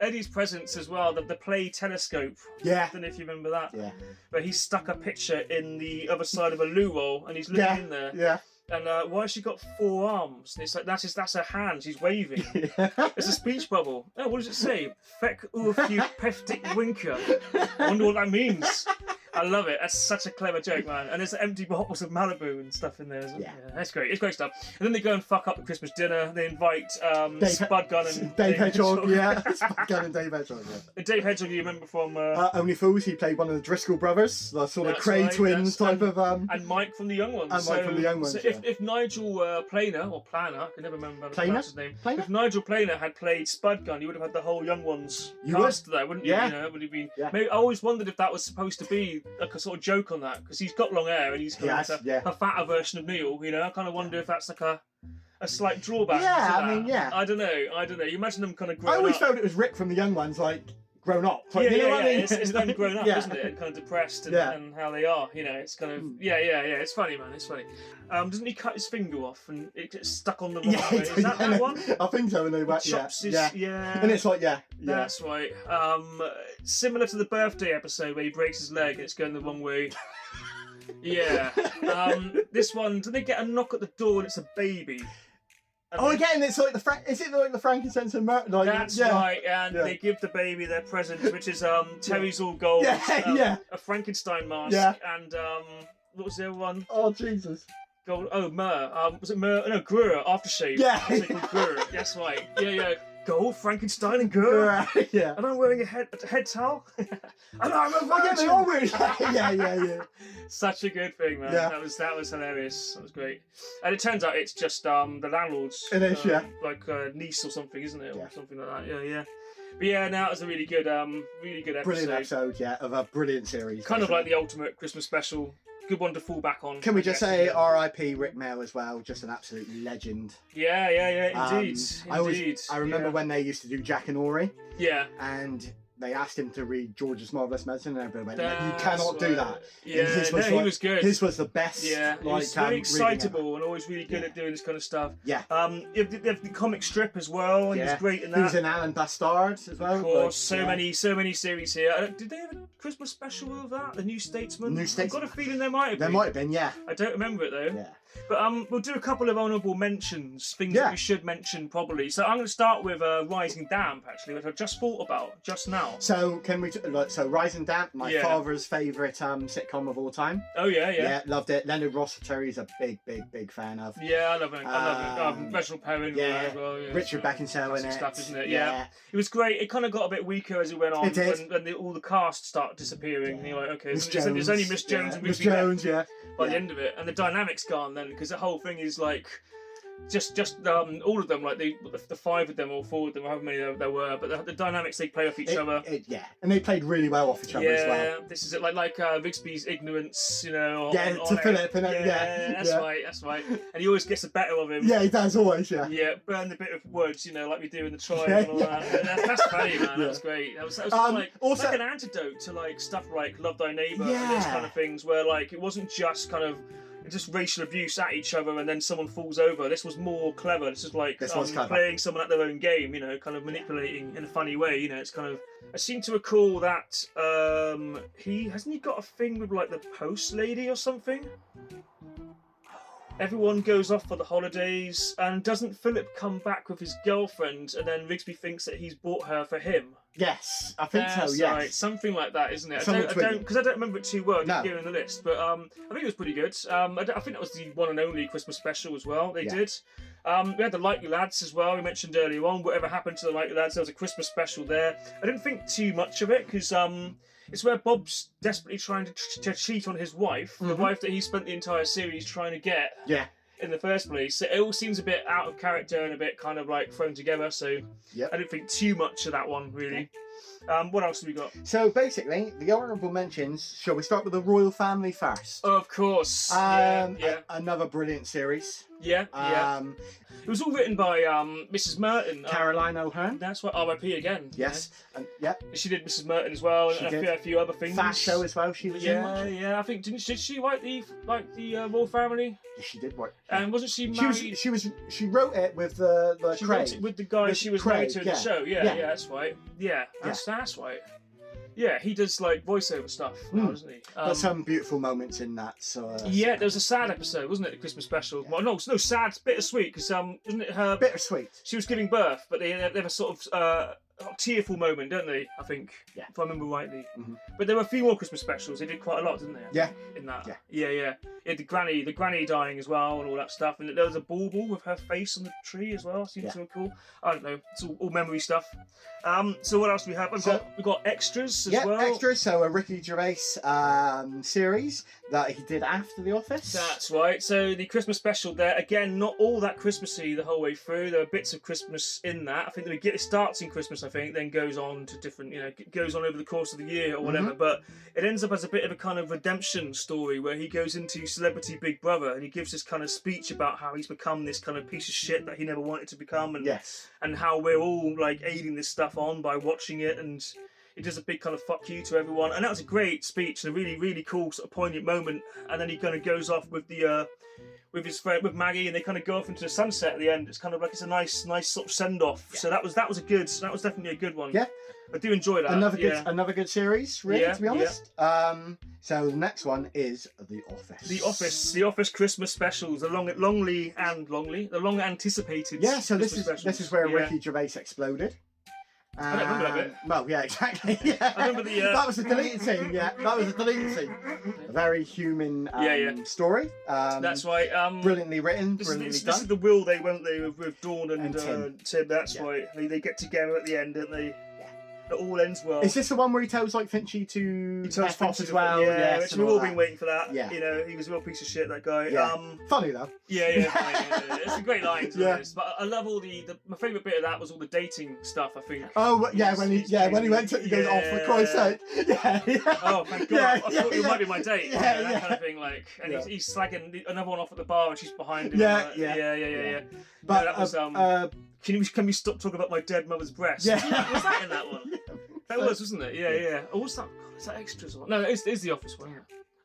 Eddie's presents as well, the play telescope. Yeah. I don't know if you remember that. Yeah. But he stuck a picture in the other side of a loo roll, and he's looking in there. Yeah. And why has she got 4 arms? And it's like that's her hand. She's waving. It's a speech bubble. Oh, what does it say? Feck urfju peftic winker. I wonder what that means. I love it. That's such a clever joke, man. And there's empty bottles of Malibu and stuff in there, isn't there? Yeah, that's great. It's great stuff. And then they go and fuck up the Christmas dinner. They invite Spud Gunn and Dave Hedgehog. Yeah, Spud Gunn and Dave Hedgehog. Yeah. And Dave Hedgehog, you remember from Only Fools? He played one of the Driscoll brothers, the sort of Cray twins type of. And Mike from the Young Ones. Mike from the Young Ones. So if Nigel Planer or Planner, I can never remember his name. Planer? If Nigel Planer had played Spud Gunn, you would have had the whole Young Ones cast there, wouldn't you? Yeah. You know, it would have been. Yeah. Maybe I always wondered if that was supposed to be like a sort of joke on that, because he's got long hair and he's got a fatter version of Neil. You know, I kind of wonder if that's like a slight drawback. Yeah, I mean, I don't know. You imagine them kind of growing up. I always felt it was Rick from the Young Ones, like grown up. Like, you know what I mean? It's them grown up, isn't it? And kind of depressed and how they are. You know, it's kind of It's funny, man. It's funny. Doesn't he cut his finger off and it gets stuck on the wrong way? Is that one? I think so. And it's like That's right. Similar to the birthday episode where he breaks his leg and it's going the wrong way. Yeah. This one, do they get a knock at the door and it's a baby? Again, it's like is it like the frankincense and myrrh? Like, that's right, and they give the baby their present, which is Terry's All Gold, a Frankenstein mask, and what was the other one? Oh Jesus! Gold. Oh, myrrh. Was it myrrh? No, Grur, aftershave. Yeah. Grur. That's right. Yeah. Gold, Frankenstein, and Grur. Yeah. And I'm wearing a head towel. And I'm a virgin. They all wear yeah. Such a good thing, man. Yeah. That was hilarious. That was great. And it turns out it's just the landlord's. It is, like niece or something, isn't it? Or something like that. Yeah. But yeah, now it was a really good episode. Brilliant episode, of a brilliant series. Kind of like the ultimate Christmas special. Good one to fall back on. Can we just say R.I.P. Rick Mell as well? Just an absolute legend. Yeah, indeed. I remember when they used to do Jack and Ori. Yeah. And they asked him to read George's Marvelous Medicine, and everybody went, "You cannot do that." Yeah, his was he was good. His was the best. Yeah, he was very excitable and always really good at doing this kind of stuff. Yeah. You have the comic strip as well. He was great in that. He was in Alan Bastard as well. Of course, so many series here. Did they have a Christmas special of that? The New Statesman. I've got a feeling there might have been. There might have been, yeah. I don't remember it though. Yeah. But we'll do a couple of honourable mentions, things that we should mention probably. So I'm going to start with Rising Damp, actually, which I just thought about just now. So can we? So Rising Damp, my father's favourite sitcom of all time. Oh yeah. Yeah, loved it. Leonard Rossiter's a big fan of. Yeah, I love it. I love it. Reginald Perrin as well. Yeah, Richard Beckinsale in it. Stuff, isn't it? Yeah. It was great. It kind of got a bit weaker as it went on. It did. When all the cast started disappearing. And you're like, okay, there's only Miss Jones and Miss Jones, by the end of it, and the dynamic's gone then, because the whole thing is like just all of them, like the 5 of them or 4 of them, however many there were, but the dynamics they play off each other. And they played really well off each other as well. Yeah, this is it, like Rigsby's ignorance, you know. To Philip, and that's right. And he always gets the better of him. Yeah, he does always. Yeah. Yeah, burn the bit of wood, you know, like we do in the trial and all that. That's funny, man. That was great. That was also like an antidote to like stuff like Love Thy Neighbour and those kind of things, where like it wasn't just kind of just racial abuse at each other and then someone falls over. This was more clever. This is like playing someone at their own game, you know, kind of manipulating in a funny way, you know. It's kind of, I seem to recall that he got a thing with like the post lady or something. Everyone goes off for the holidays, and doesn't Philip come back with his girlfriend, and then Rigsby thinks that he's bought her for him? Yes, I think so. Yes, right. Something like that, isn't it? I don't because I don't remember it too well. I didn't get it in the list, but I think it was pretty good. I think that was the one and only Christmas special as well. They did. We had the Likely Lads as well. We mentioned earlier on. Whatever happened to the Likely Lads? There was a Christmas special there. I didn't think too much of it because it's where Bob's desperately trying to cheat on his wife, the wife that he spent the entire series trying to get. Yeah. In the first place, so it all seems a bit out of character and a bit kind of like thrown together. So I didn't think too much of that one really. What else have we got? So basically, the honourable mentions. Shall we start with the royal family first? Of course. Another brilliant series. It was all written by Mrs. Merton. Caroline O'Hearn. That's right. R.I.P. again. Yes. She did Mrs. Merton as well, and a few other things. Fast Show as well. She was in. I think did she write the royal family? Yeah, she did write. And wasn't she married? She wrote it with the She Craig. wrote it with the guy she was married to in the show. Yeah, that's right. That's right. Yeah, he does like voiceover stuff now, doesn't he? There's some beautiful moments in that. So there was a sad episode, wasn't it? The Christmas special. Yeah. Well, no, sad, bittersweet, because wasn't it her? Bittersweet. She was giving birth, but they have a sort of tearful moment, don't they? I think, if I remember rightly. Mm-hmm. But there were a few more Christmas specials. They did quite a lot, didn't they? Yeah. In that. Yeah. The granny dying as well, and all that stuff. And there was a bauble with her face on the tree as well. Seems so cool. I don't know. It's all memory stuff. So what else do we have? We've got extras as well. Extras. So a Ricky Gervais series that he did after The Office. That's right. So the Christmas special there, again, not all that Christmassy the whole way through. There are bits of Christmas in that. I think it starts in Christmas, I think, then goes on to different, goes on over the course of the year or whatever. Mm-hmm. But it ends up as a bit of a kind of redemption story where he goes into Celebrity Big Brother and he gives this kind of speech about how he's become this kind of piece of shit that he never wanted to become, and how we're all like aiding this stuff on by watching it, and he does a big kind of fuck you to everyone, and that was a great speech and a really, really cool sort of poignant moment. And then he kind of goes off with the with his friend, with Maggie, and they kind of go off into the sunset at the end. It's kind of like it's a nice sort of send off. Yeah. So that was definitely a good one. Yeah, I do enjoy that. Another good series, really, to be honest. So the next one is The Office. The Office Christmas specials, the long anticipated. Yeah, so this is where Ricky Gervais exploded. I don't remember that bit. Well, yeah, exactly. Yeah. I remember that was a deleted scene. Yeah, that was a deleted scene. A very human story. That's right. Brilliantly written, brilliantly done. This is the will they, won't they, with Dawn and Tim. That's right. They get together at the end, don't they? It all ends well. Is this the one where he tells like Finchy to F off as well? Yeah, which we've all been waiting for that. Yeah. He was a real piece of shit, that guy. Yeah. Funny though. Yeah. It's a great line. But I love all my favourite bit of that was all the dating stuff, I think. Oh yeah, when he went to, he goes, oh, for Christ's sake. Yeah. Oh thank God. I thought you might be my date. That kind of thing, like, and he's slagging another one off at the bar and she's behind him. Yeah. But that was Can we stop talking about my dead mother's breast? Yeah. Was that in that one? That was, wasn't it? Yeah. Oh, what's that? God, is that extras? Or... No, it's the Office one.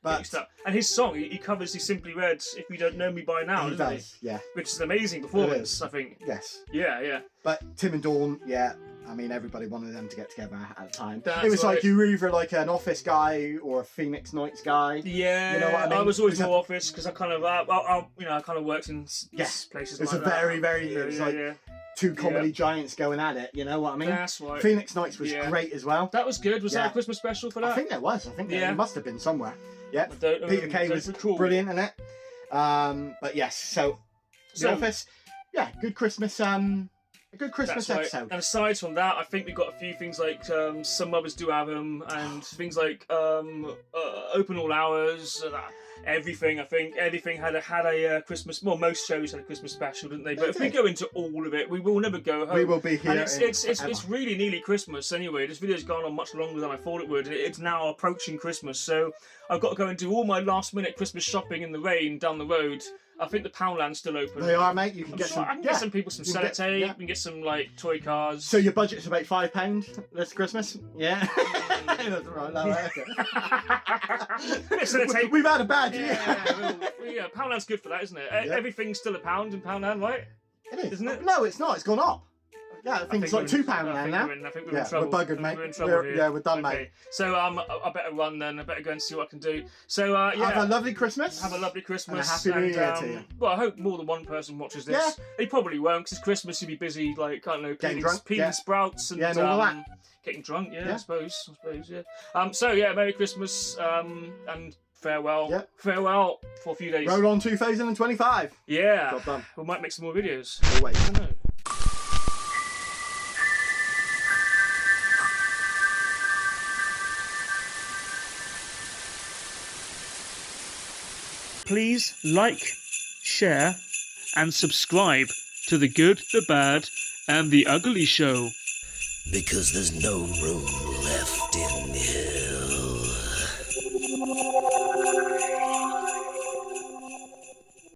But and his song, he covers. He simply read "If You Don't Know Me by Now," doesn't he? Yeah. Which is an amazing performance, I think. Yes. Yeah. But Tim and Dawn, yeah. I mean, everybody wanted them to get together at the time. That's it was right. like you were either like an Office guy or a Phoenix Nights guy. Yeah, you know what I mean. I was always more Office because I kind of, I kind of worked in places. It's like a very, very. It was like two comedy giants going at it. You know what I mean? That's right. Phoenix Nights was great as well. That was good. Was that a Christmas special for that? I think there was. I think there must have been somewhere. Yeah. Peter Kay was cool. Brilliant in it. But yes, so The Office. Yeah, good Christmas. A good Christmas episode. And aside from that, I think we've got a few things like some mothers do have them, and things like open all hours. Everything. I think everything had a Christmas. Well, most shows had a Christmas special, didn't they? But if we go into all of it, we will never go home. We will be here. And it's really nearly Christmas anyway. This video's gone on much longer than I thought it would. It's now approaching Christmas, so I've got to go and do all my last minute Christmas shopping in the rain down the road. I think the Poundland's still open. They are, mate. You can I can get some people some sellotape. You can get some like toy cars. So your budget's about £5 this Christmas? Yeah. That's right. No, okay. We've had a bad year. Yeah, Poundland's good for that, isn't it? Everything's still £1 in Poundland, right? It is, isn't it? No, it's not. It's gone up. Yeah, I think it's like £2 now. I think we're in trouble. We're buggered, mate. We're in trouble here. Yeah, we're done, mate. So I better run then. I better go and see what I can do. So have a lovely Christmas. Have a lovely Christmas. And a happy New Year to you. Well, I hope more than one person watches this. Yeah. They probably won't, because it's Christmas. You'll be busy, like, I don't know, peeling sprouts and all that. Getting drunk. Yeah, I suppose. Yeah. So yeah, Merry Christmas and farewell. Yep. Farewell for a few days. Roll on 2025. Yeah. Job done. We might make some more videos. Always. I don't know. Please like, share, and subscribe to The Good, the Bad, and The Ugly Show. Because there's no room left in here.